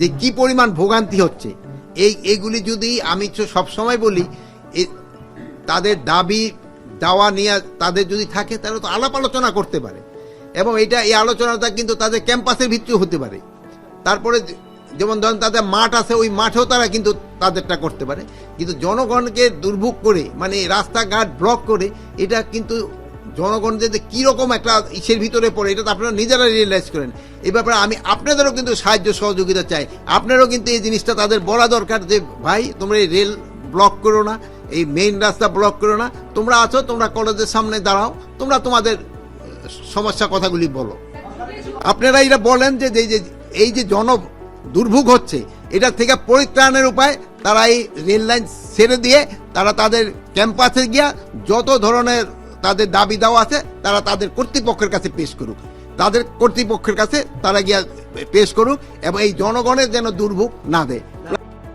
যে কি পরিমাণ ভোগান্তি হচ্ছে। এইগুলি যদি আমি সবসময় বলি, তাদের দাবি দাওয়া নিয়ে তাদের যদি থাকে তাহলে তো আলাপ আলোচনা করতে পারে, এবং এই আলোচনাটা কিন্তু তাদের ক্যাম্পাসের ভিত্তিও হতে পারে। তারপরে যেমন ধরেন তাদের মাঠ আছে, ওই মাঠেও তারা কিন্তু তাদেরটা করতে পারে। কিন্তু জনগণকে দুর্ভোগ করে, মানে রাস্তাঘাট ব্লক করে, এটা কিন্তু জনগণ যে কীরকম একটা ইসের ভিতরে পড়ে, এটা তো আপনারা নিজেরা রিয়েলাইজ করেন। এই ব্যাপারে আমি আপনাদেরও কিন্তু সাহায্য সহযোগিতা চাই। আপনারাও কিন্তু এই জিনিসটা তাদের বলা দরকার যে ভাই তোমরা এই রেল ব্লক করো না, এই মেইন রাস্তা ব্লক করো না, তোমরা আছো, তোমরা কলেজের সামনে দাঁড়াও, তোমরা তোমাদের সমস্যা কথাগুলি বলো। আপনারা এটা বলেন যে এই যে জন দুর্ভোগ হচ্ছে, এটা থেকে পরিত্রাণের উপায় তারা এই রেল লাইন ছেড়ে দিয়ে তারা তাদের ক্যাম্পাসে গিয়া যত ধরনের তাদের দাবি দেওয়া আছে তারা তাদের কর্তৃপক্ষের কাছে পেশ করুক, তাদের কর্তৃপক্ষের কাছে তারা গিয়া পেশ করুক, এবং এই জনগণের যেন দুর্ভোগ না দেয়।